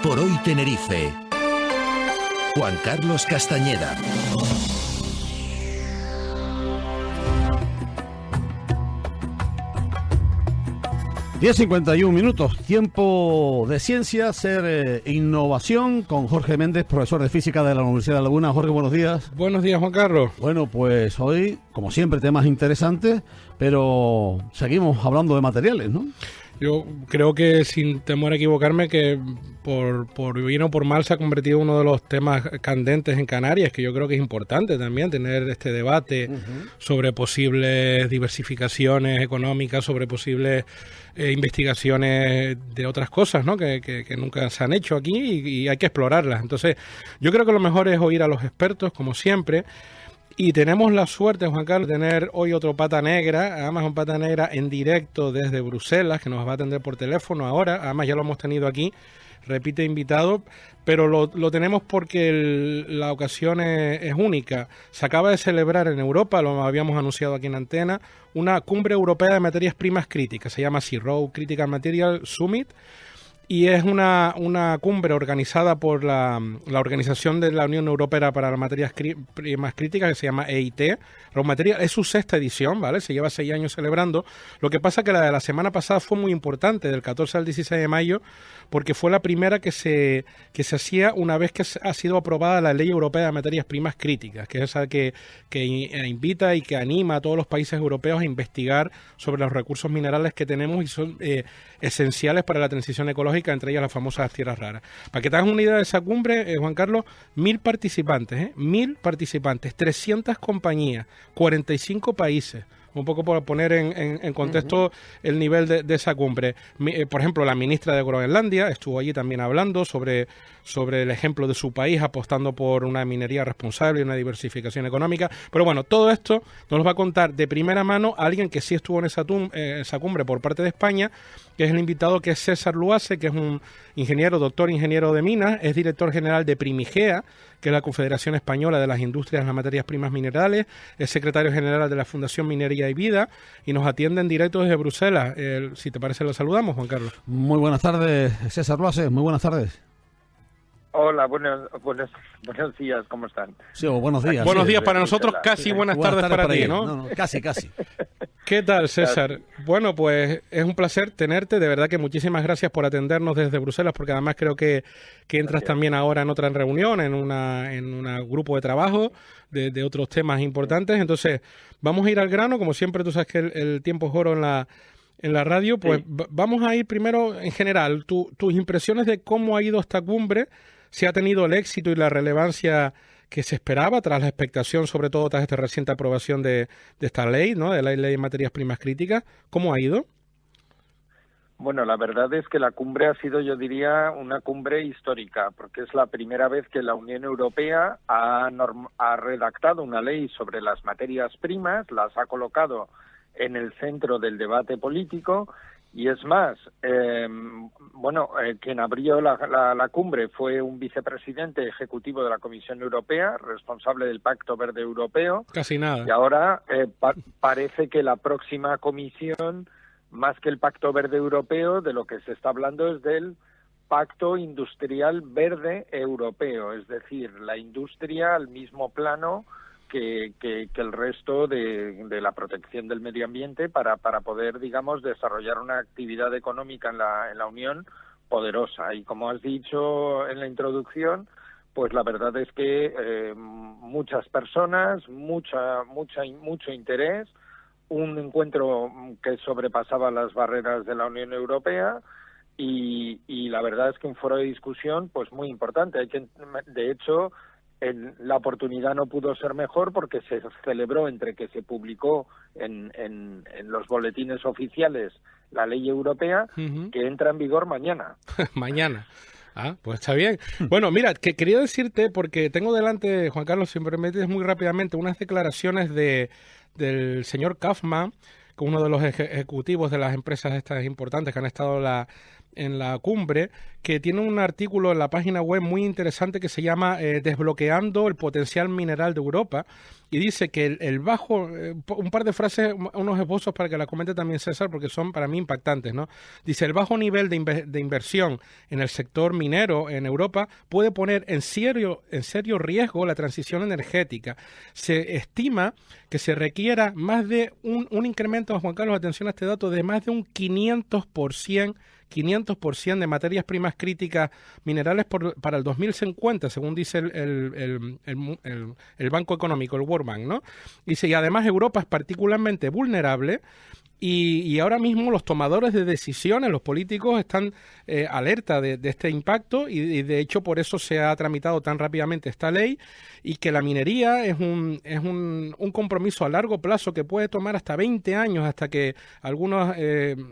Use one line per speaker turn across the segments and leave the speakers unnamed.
por Hoy Tenerife. Juan Carlos Castañeda.
Diez 51 minutos, tiempo de ciencia, ser innovación, con Jorge Méndez, profesor de física de la Universidad de La Laguna. Jorge, buenos días.
Buenos días, Juan Carlos.
Bueno, pues hoy, como siempre, temas interesantes, pero seguimos hablando de materiales, ¿no?
Yo creo que, sin temor a equivocarme, que por bien o por mal se ha convertido en uno de los temas candentes en Canarias, que yo creo que es importante también tener este debate sobre posibles diversificaciones económicas, sobre posibles investigaciones de otras cosas, ¿no? que nunca se han hecho aquí y hay que explorarlas. Entonces, yo creo que lo mejor es oír a los expertos, como siempre. Y tenemos la suerte, Juan Carlos, de tener hoy otro pata negra, además un pata negra en directo desde Bruselas, que nos va a atender por teléfono ahora, además ya lo hemos tenido aquí, repite invitado, pero lo tenemos porque la ocasión es única. Se acaba de celebrar en Europa, lo habíamos anunciado aquí en Antena, una cumbre europea de materias primas críticas, se llama CIRO, Critical Material Summit, y es una cumbre organizada por la Organización de la Unión Europea para las Materias Primas Críticas, que se llama EIT. Raw Material es su 6ª edición, ¿vale? Se lleva 6 años celebrando. Lo que pasa es que la de la semana pasada fue muy importante, del 14 al 16 de mayo, porque fue la primera que se hacía una vez que ha sido aprobada la Ley Europea de Materias Primas Críticas, que es esa que invita y que anima a todos los países europeos a investigar sobre los recursos minerales que tenemos y son esenciales para la transición ecológica, entre ellas las famosas tierras raras. Para que te hagas una idea de esa cumbre, Juan Carlos, 1.000 participantes, 1.000 participantes, 300 compañías, 45 países. Un poco por poner en contexto el nivel de esa cumbre. Por ejemplo, la ministra de Groenlandia estuvo allí también hablando sobre el ejemplo de su país, apostando por una minería responsable y una diversificación económica. Pero bueno, todo esto nos lo va a contar de primera mano alguien que sí estuvo en esa cumbre por parte de España, que es el invitado, que es César Luase, que es un doctor ingeniero de minas, es director general de Primigea, que es la Confederación Española de las Industrias de las Materias Primas Minerales, es secretario general de la Fundación Minería y Vida, y nos atiende en directo desde Bruselas. Si te parece, lo saludamos, Juan Carlos.
Muy buenas tardes, César Luase, muy buenas tardes.
Hola, buenos días, ¿cómo están?
Sí, buenos días.
Buenos días para nosotros, casi buenas tardes para ti, ¿no?
No, casi.
¿Qué tal, César? Bueno, pues es un placer tenerte, de verdad que muchísimas gracias por atendernos desde Bruselas, porque además creo que entras también ahora en otra reunión, en un grupo de trabajo de otros temas importantes. Entonces, vamos a ir al grano, como siempre tú sabes que el tiempo es oro en la radio, pues sí. Vamos a ir primero en general, tus impresiones de cómo ha ido esta cumbre, si ha tenido el éxito y la relevancia que se esperaba tras la expectación, sobre todo tras esta reciente aprobación de esta ley, ¿no? De la ley de materias primas críticas. ¿Cómo ha ido?
Bueno, la verdad es que la cumbre ha sido, yo diría, una cumbre histórica, porque es la primera vez que la Unión Europea ha redactado una ley sobre las materias primas, las ha colocado en el centro del debate político. Y es más, quien abrió la cumbre fue un vicepresidente ejecutivo de la Comisión Europea, responsable del Pacto Verde Europeo.
Casi nada.
Y ahora parece que la próxima comisión, más que el Pacto Verde Europeo, de lo que se está hablando es del Pacto Industrial Verde Europeo, es decir, la industria al mismo plano que el resto de la protección del medio ambiente para poder, digamos, desarrollar una actividad económica en la Unión poderosa. Y como has dicho en la introducción, pues la verdad es que muchas personas, mucho interés, un encuentro que sobrepasaba las barreras de la Unión Europea y la verdad es que un foro de discusión pues muy importante. De hecho, la oportunidad no pudo ser mejor porque se celebró entre que se publicó en los boletines oficiales la ley europea, que entra en vigor mañana.
Mañana. Ah, pues está bien. Bueno, mira, que quería decirte, porque tengo delante, Juan Carlos, si me permites muy rápidamente, unas declaraciones del señor Kaufman, que es uno de los ejecutivos de las empresas estas importantes que han estado en la cumbre, que tiene un artículo en la página web muy interesante que se llama Desbloqueando el potencial mineral de Europa, y dice que el bajo, un par de frases, unos esbozos para que la comente también César, porque son para mí impactantes, ¿no? Dice, el bajo nivel de inversión en el sector minero en Europa puede poner en serio riesgo la transición energética. Se estima que se requiera más de un incremento, Juan Carlos, atención a este dato, de más de un 500% de materias primas críticas minerales para el 2050, según dice el Banco Económico, el World Bank, ¿no? Dice, y además Europa es particularmente vulnerable. Y ahora mismo los tomadores de decisiones, los políticos, están alerta de este impacto y de hecho por eso se ha tramitado tan rápidamente esta ley, y que la minería es un compromiso a largo plazo que puede tomar hasta 20 años hasta que algunos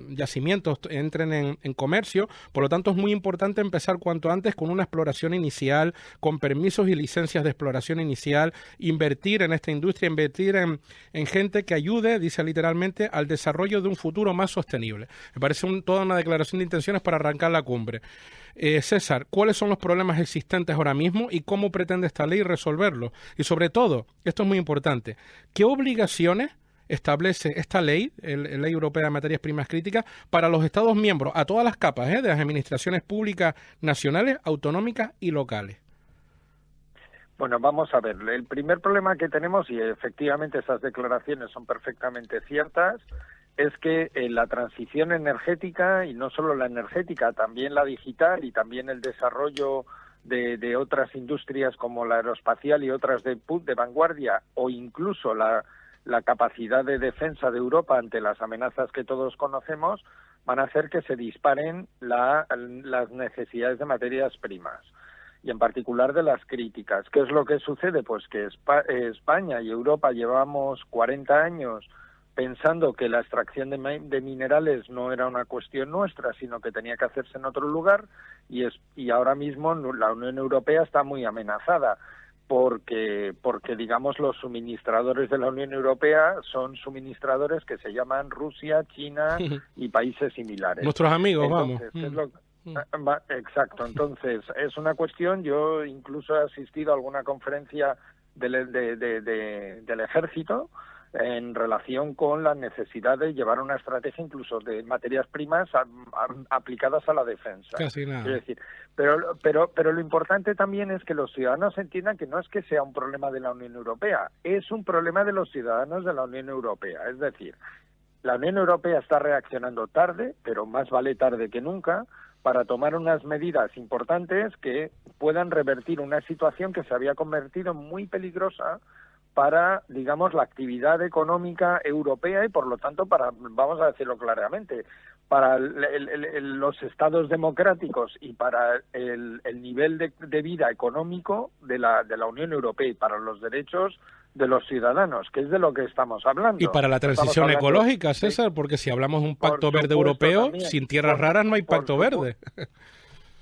yacimientos entren en comercio. Por lo tanto, es muy importante empezar cuanto antes con una exploración inicial, con permisos y licencias de exploración inicial, invertir en esta industria, invertir en gente que ayude, dice literalmente, al desarrollo de un futuro más sostenible. Me parece toda una declaración de intenciones para arrancar la cumbre. César, ¿cuáles son los problemas existentes ahora mismo y cómo pretende esta ley resolverlos? Y sobre todo, esto es muy importante, ¿qué obligaciones establece esta ley, la Ley Europea de Materias Primas Críticas, para los Estados miembros, a todas las capas, de las administraciones públicas nacionales, autonómicas y locales?
Bueno, vamos a ver. El primer problema que tenemos, y efectivamente esas declaraciones son perfectamente ciertas, es que la transición energética, y no solo la energética, también la digital y también el desarrollo de otras industrias como la aeroespacial y otras de vanguardia, o incluso la capacidad de defensa de Europa ante las amenazas que todos conocemos, van a hacer que se disparen las necesidades de materias primas, y en particular de las críticas. ¿Qué es lo que sucede? Pues que España y Europa llevamos 40 años pensando que la extracción de minerales no era una cuestión nuestra, sino que tenía que hacerse en otro lugar, y ahora mismo la Unión Europea está muy amenazada porque digamos los suministradores de la Unión Europea son suministradores que se llaman Rusia, China y países similares.
Nuestros amigos,
entonces, vamos. Exacto, entonces es una cuestión. Yo incluso he asistido a alguna conferencia del Ejército en relación con la necesidad de llevar una estrategia incluso de materias primas aplicadas a la defensa.
Casi nada.
Es decir, pero lo importante también es que los ciudadanos entiendan que no es que sea un problema de la Unión Europea, es un problema de los ciudadanos de la Unión Europea. Es decir, la Unión Europea está reaccionando tarde, pero más vale tarde que nunca, para tomar unas medidas importantes que puedan revertir una situación que se había convertido muy peligrosa para, digamos, la actividad económica europea y, por lo tanto, vamos a decirlo claramente, para los estados democráticos y para el nivel de vida económico de la Unión Europea y para los derechos de los ciudadanos, que es de lo que estamos hablando.
Y para la transición ecológica, César, porque si hablamos de un pacto verde europeo, también, sin tierras raras no hay pacto verde.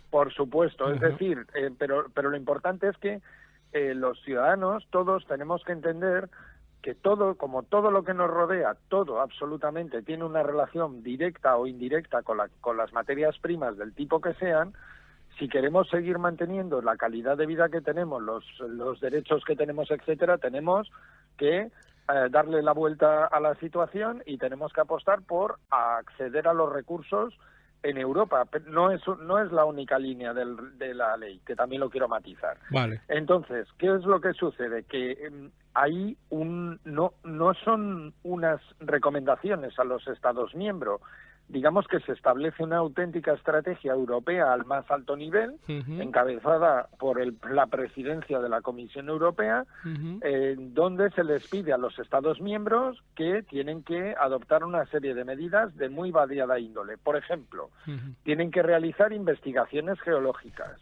Por supuesto, es decir, pero lo importante es que los ciudadanos, todos tenemos que entender que todo, como todo lo que nos rodea, todo absolutamente tiene una relación directa o indirecta con las materias primas del tipo que sean. Si queremos seguir manteniendo la calidad de vida que tenemos, los derechos que tenemos, etcétera, tenemos que darle la vuelta a la situación y tenemos que apostar por acceder a los recursos en Europa. No es la única línea de la ley, que también lo quiero matizar.
Vale.
Entonces, ¿qué es lo que sucede? Que hay no son unas recomendaciones a los Estados miembros. Digamos que se establece una auténtica estrategia europea al más alto nivel, encabezada por la presidencia de la Comisión Europea, donde se les pide a los Estados miembros que tienen que adoptar una serie de medidas de muy variada índole. Por ejemplo, tienen que realizar investigaciones geológicas.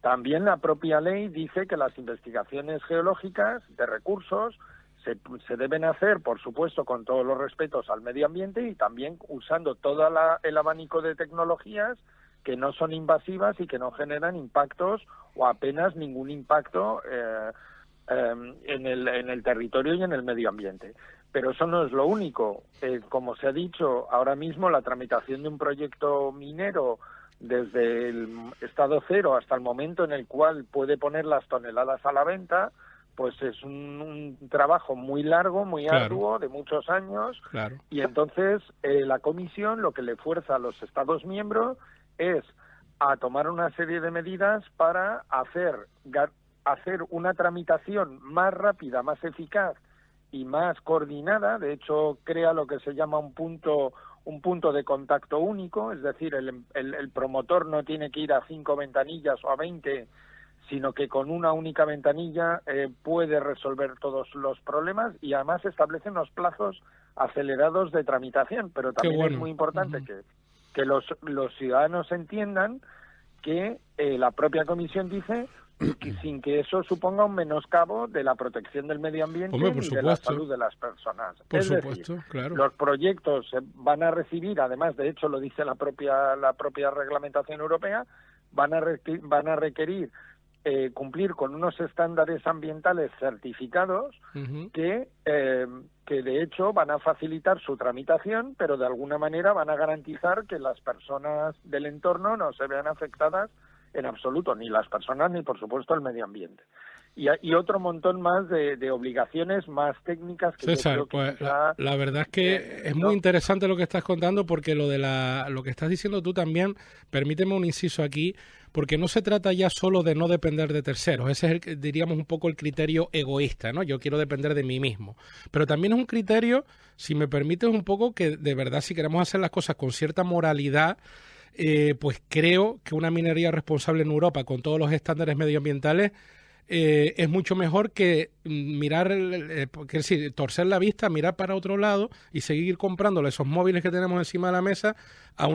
También la propia ley dice que las investigaciones geológicas de recursos se deben hacer, por supuesto, con todos los respetos al medio ambiente y también usando todo el abanico de tecnologías que no son invasivas y que no generan impactos o apenas ningún impacto en el territorio y en el medio ambiente. Pero eso no es lo único. Como se ha dicho, ahora mismo la tramitación de un proyecto minero desde el estado cero hasta el momento en el cual puede poner las toneladas a la venta, pues es un trabajo muy largo, muy arduo, de muchos años, y entonces la Comisión lo que le fuerza a los Estados miembros es a tomar una serie de medidas para hacer una tramitación más rápida, más eficaz y más coordinada. De hecho, crea lo que se llama un punto de contacto único, es decir, el promotor no tiene que ir a 5 ventanillas o a 20, sino que con una única ventanilla puede resolver todos los problemas, y además establece unos plazos acelerados de tramitación. Pero también es muy importante que los ciudadanos entiendan que la propia Comisión dice que sin que eso suponga un menoscabo de la protección del medio ambiente y de la salud de las personas. Es decir, los proyectos van a recibir, además, de hecho lo dice la propia reglamentación europea, van a requerir cumplir con unos estándares ambientales certificados que de hecho van a facilitar su tramitación, pero de alguna manera van a garantizar que las personas del entorno no se vean afectadas en absoluto, ni las personas ni por supuesto el medio ambiente. Y otro montón más de obligaciones más técnicas que
César,
yo creo que
pues la verdad es que es muy interesante lo que estás contando, porque lo que estás diciendo tú también, permíteme un inciso aquí, porque no se trata ya solo de no depender de terceros. Ese es, diríamos, un poco el criterio egoísta, ¿no? Yo quiero depender de mí mismo. Pero también es un criterio, si me permites un poco, que de verdad, si queremos hacer las cosas con cierta moralidad, pues creo que una minería responsable en Europa, con todos los estándares medioambientales, es mucho mejor que mirar, es decir, torcer la vista, mirar para otro lado y seguir comprándole esos móviles que tenemos encima de la mesa a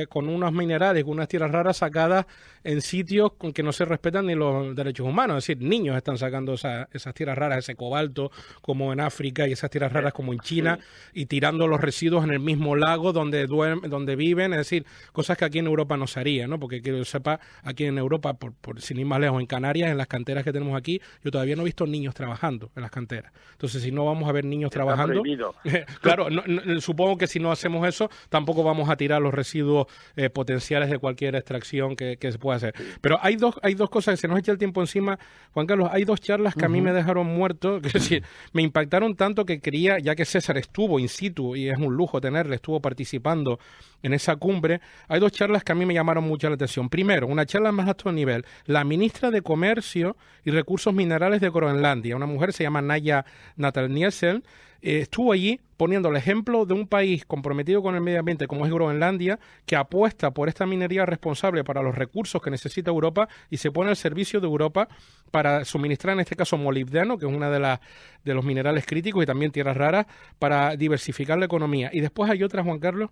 con unos minerales, con unas tierras raras sacadas en sitios con que no se respetan ni los derechos humanos. Es decir, niños están sacando esas tierras raras, ese cobalto, como en África, y esas tierras raras como en China, y tirando los residuos en el mismo lago donde viven. Es decir, cosas que aquí en Europa no se haría, ¿no? Porque quiero que sepa, aquí en Europa, por sin ir más lejos, en Canarias, en las canteras que tenemos aquí, yo todavía no he visto niños trabajando en las canteras. Entonces, si no vamos a ver niños trabajando, claro, supongo que si no hacemos eso, tampoco vamos a tirar los residuos potenciales de cualquier extracción que se pueda hacer. Pero hay dos cosas que se nos echa el tiempo encima, Juan Carlos. Hay dos charlas que a mí me dejaron muerto, es decir, me impactaron tanto que quería, ya que César estuvo in situ, y es un lujo tenerle, estuvo participando en esa cumbre, hay dos charlas que a mí me llamaron mucho la atención. Primero, una charla más alto nivel, la ministra de Comercio y Recursos Minerales de Groenlandia, una mujer, se llama Naya Nathanielsen, estuvo allí poniendo el ejemplo de un país comprometido con el medio ambiente como es Groenlandia, que apuesta por esta minería responsable para los recursos que necesita Europa y se pone al servicio de Europa para suministrar, en este caso, molibdeno, que es una de los minerales críticos, y también tierras raras, para diversificar la economía. Y después hay otra, Juan Carlos,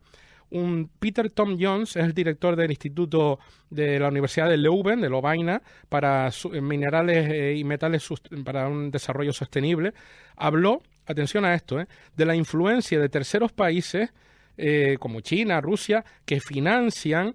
Peter Tom Jones, es el director del Instituto de la Universidad de Leuven, de Lovaina, para minerales y metales para un desarrollo sostenible. Habló, atención a esto, de la influencia de terceros países como China, Rusia, que financian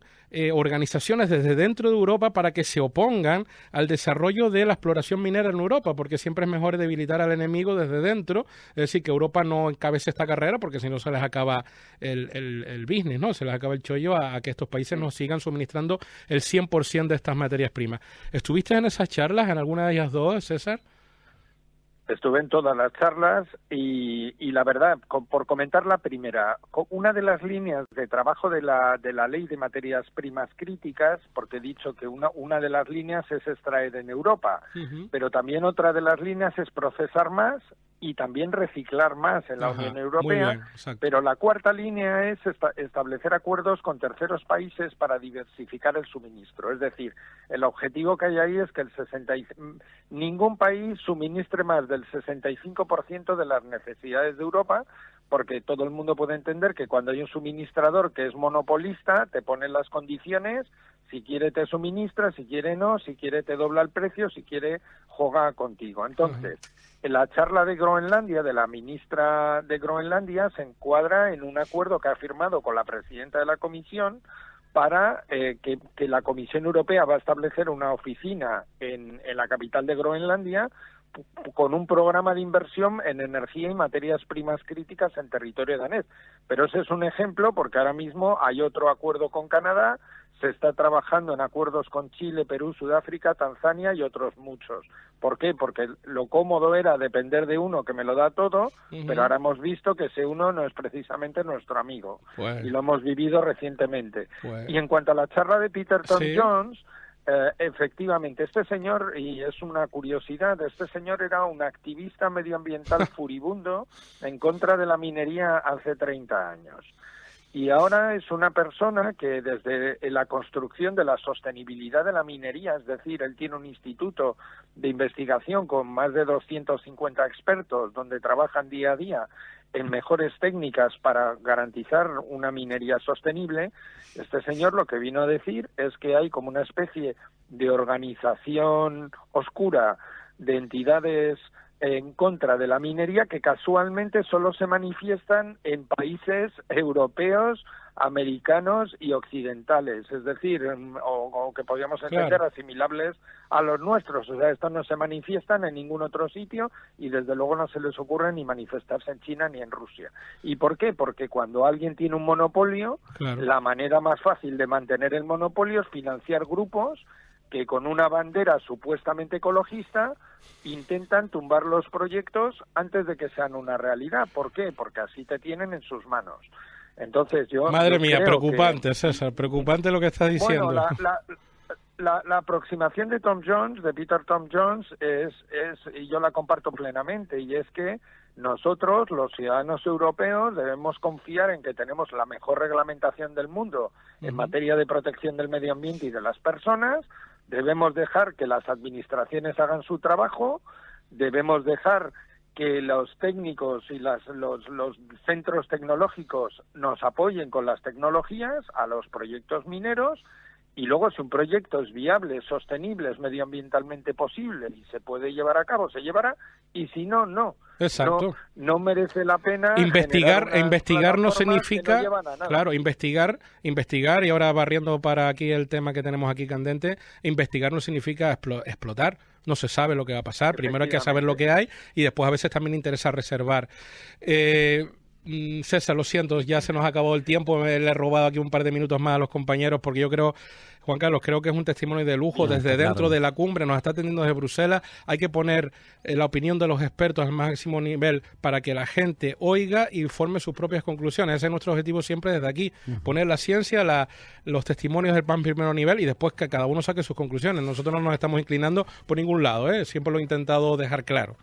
organizaciones desde dentro de Europa para que se opongan al desarrollo de la exploración minera en Europa, porque siempre es mejor debilitar al enemigo desde dentro, es decir, que Europa no encabece esta carrera, porque si no se les acaba el business, ¿no? Se les acaba el chollo a que estos países nos sigan suministrando el 100% de estas materias primas. ¿Estuviste en esas charlas, en alguna de ellas dos, César?
Estuve en todas las charlas y la verdad, por comentar la primera, una de las líneas de trabajo de la Ley de Materias Primas Críticas, porque he dicho que una de las líneas es extraer en Europa, pero también otra de las líneas es procesar más y también reciclar más en la Unión Europea, pero la cuarta línea es establecer acuerdos con terceros países para diversificar el suministro. Es decir, el objetivo que hay ahí es que ningún país suministre más del 65% de las necesidades de Europa, porque todo el mundo puede entender que cuando hay un suministrador que es monopolista, te ponen las condiciones, si quiere te suministra, si quiere no, si quiere te dobla el precio, si quiere juega contigo. Entonces, en la charla de Groenlandia, de la ministra de Groenlandia, se encuadra en un acuerdo que ha firmado con la presidenta de la Comisión para que la Comisión Europea va a establecer una oficina en la capital de Groenlandia con un programa de inversión en energía y materias primas críticas en territorio danés. Pero ese es un ejemplo, porque ahora mismo hay otro acuerdo con Canadá, se está trabajando en acuerdos con Chile, Perú, Sudáfrica, Tanzania y otros muchos. ¿Por qué? Porque lo cómodo era depender de uno que me lo da todo, pero ahora hemos visto que ese uno no es precisamente nuestro amigo. Y lo hemos vivido recientemente. Y en cuanto a la charla de Peter Tom Jones, efectivamente, este señor, y es una curiosidad, este señor era un activista medioambiental furibundo en contra de la minería hace 30 años. Y ahora es una persona que desde la construcción de la sostenibilidad de la minería, es decir, él tiene un instituto de investigación con más de 250 expertos donde trabajan día a día en mejores técnicas para garantizar una minería sostenible. Este señor lo que vino a decir es que hay como una especie de organización oscura de entidades en contra de la minería que casualmente solo se manifiestan en países europeos, americanos y occidentales, es decir, o que podríamos entender asimilables a los nuestros. O sea, estos no se manifiestan en ningún otro sitio y desde luego no se les ocurre ni manifestarse en China ni en Rusia. ¿Y por qué? Porque cuando alguien tiene un monopolio, la manera más fácil de mantener el monopolio es financiar grupos que con una bandera supuestamente ecologista intentan tumbar los proyectos antes de que sean una realidad. ¿Por qué? Porque así te tienen en sus manos. Entonces
Madre mía, preocupante, César, preocupante lo que estás diciendo.
Bueno, la aproximación de Tom Jones, de Peter Tom Jones, es y yo la comparto plenamente, y es que nosotros, los ciudadanos europeos, debemos confiar en que tenemos la mejor reglamentación del mundo en materia de protección del medio ambiente y de las personas. Debemos dejar que las administraciones hagan su trabajo, debemos dejar que los técnicos y los centros tecnológicos nos apoyen con las tecnologías a los proyectos mineros, y luego si un proyecto es viable, sostenible, es medioambientalmente posible y se puede llevar a cabo, se llevará, y si no, no.
Exacto.
No merece la pena
investigar no significa,
no
claro, investigar, y ahora barriendo para aquí el tema que tenemos aquí candente, investigar no significa explotar. No se sabe lo que va a pasar. Primero hay que saber lo que hay y después a veces también interesa reservar. César, lo siento, ya se nos acabó el tiempo, le he robado aquí un par de minutos más a los compañeros porque yo creo, Juan Carlos, creo que es un testimonio de lujo desde dentro de la cumbre, nos está atendiendo desde Bruselas, hay que poner la opinión de los expertos al máximo nivel para que la gente oiga y forme sus propias conclusiones. Ese es nuestro objetivo siempre desde aquí, poner la ciencia, los testimonios del PAN primero nivel y después que cada uno saque sus conclusiones. Nosotros no nos estamos inclinando por ningún lado, siempre lo he intentado dejar claro.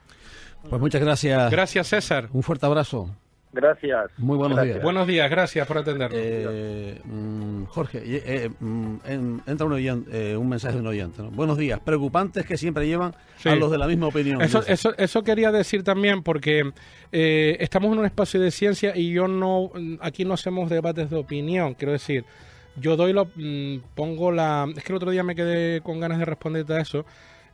Pues muchas gracias.
Gracias, César.
Un fuerte abrazo.
Gracias.
Muy buenos días.
Buenos días, gracias por atendernos.
Jorge, entra un mensaje de un oyente, ¿no? Buenos días. Preocupantes que siempre llevan a los de la misma opinión.
Eso quería decir también porque estamos en un espacio de ciencia y aquí no hacemos debates de opinión. Quiero decir, yo es que el otro día me quedé con ganas de responderte a eso.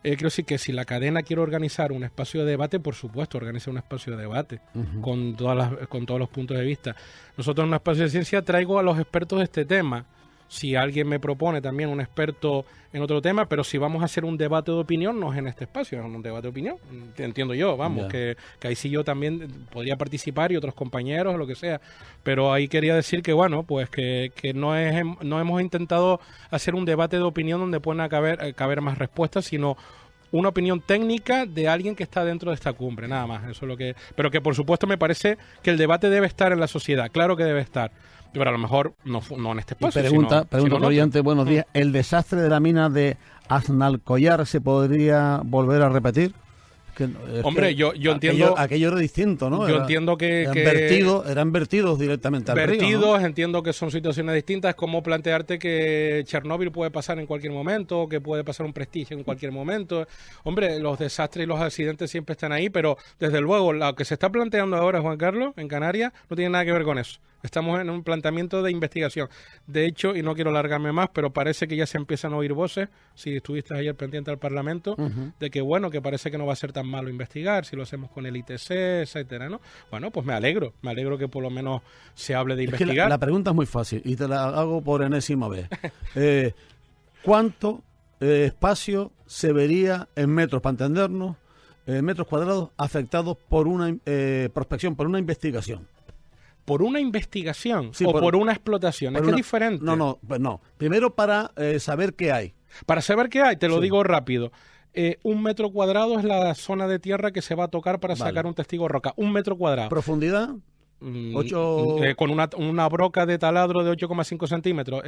Quiero decir que si la cadena quiere organizar un espacio de debate, por supuesto, organiza un espacio de debate con todos los puntos de vista. Nosotros en un espacio de ciencia traigo a los expertos de este tema. Si alguien me propone también un experto en otro tema, pero si vamos a hacer un debate de opinión, no es en este espacio, es un debate de opinión. Entiendo yo, que ahí sí yo también podría participar y otros compañeros, lo que sea. Pero ahí quería decir que, bueno, pues que no hemos intentado hacer un debate de opinión donde puedan caber más respuestas, sino una opinión técnica de alguien que está dentro de esta cumbre, nada más. Eso es lo que. Pero que por supuesto me parece que el debate debe estar en la sociedad, claro que debe estar. Pero a lo mejor no en este espacio.
Pregunta oyente, buenos días. ¿El desastre de la mina de Aznalcóllar se podría volver a repetir?
Hombre, yo entiendo...
Aquello era distinto, ¿no?
Yo entiendo que...
Eran vertidos directamente al río, ¿no?
Entiendo que son situaciones distintas. Es como plantearte que Chernóbil puede pasar en cualquier momento, que puede pasar un Prestige en cualquier momento. Hombre, los desastres y los accidentes siempre están ahí, pero desde luego lo que se está planteando ahora, Juan Carlos, en Canarias, no tiene nada que ver con eso. Estamos en un planteamiento de investigación. De hecho, y no quiero alargarme más, pero parece que ya se empiezan a oír voces, si estuviste ayer pendiente al Parlamento, de que que parece que no va a ser tan malo investigar, si lo hacemos con el ITC, etcétera, ¿no? Bueno, pues me alegro que por lo menos se hable de investigar.
Que la pregunta es muy fácil y te la hago por enésima vez. ¿Cuánto espacio se vería en metros, para entendernos, metros cuadrados afectados por una prospección, por una investigación?
¿por una investigación
Sí,
o por una explotación? Es que es diferente.
No, pues no. Primero para saber qué hay.
Para saber qué hay, te lo
Sí.
digo rápido. 1 metro cuadrado es la zona de tierra que se va a tocar para
Vale.
sacar un testigo de roca. 1 metro cuadrado.
Profundidad, 8...
Con una broca de taladro de 8,5 centímetros,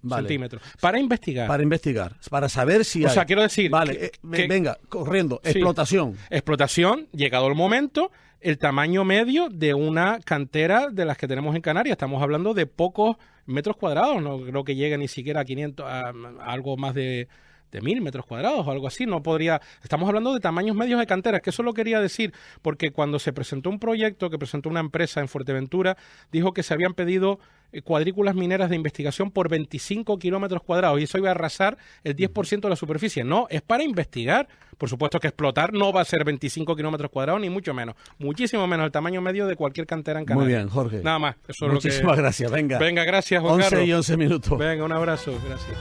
Vale.
centímetros. Para investigar.
para investigar, para saber si
O
hay.
sea, quiero decir
Vale,
que-
venga, corriendo.
Sí.
Explotación.
Explotación, llegado el momento, el tamaño medio de una cantera de las que tenemos en Canarias. Estamos hablando de pocos metros cuadrados, no creo que llegue ni siquiera a 500, a algo más de 1.000 metros cuadrados o algo así. No podría. Estamos hablando de tamaños medios de canteras, que eso lo quería decir, porque cuando se presentó un proyecto que presentó una empresa en Fuerteventura, dijo que se habían pedido cuadrículas mineras de investigación por 25 kilómetros cuadrados y eso iba a arrasar el 10% de la superficie. No, es para investigar. Por supuesto que explotar no va a ser 25 kilómetros cuadrados, ni mucho menos. Muchísimo menos el tamaño medio de cualquier cantera en Canarias.
Muy bien, Jorge.
Nada más. Eso es
Muchísimas gracias. Venga.
Venga, gracias, Juan
11
Carlos.
y 11 minutos.
Venga, un abrazo. Gracias.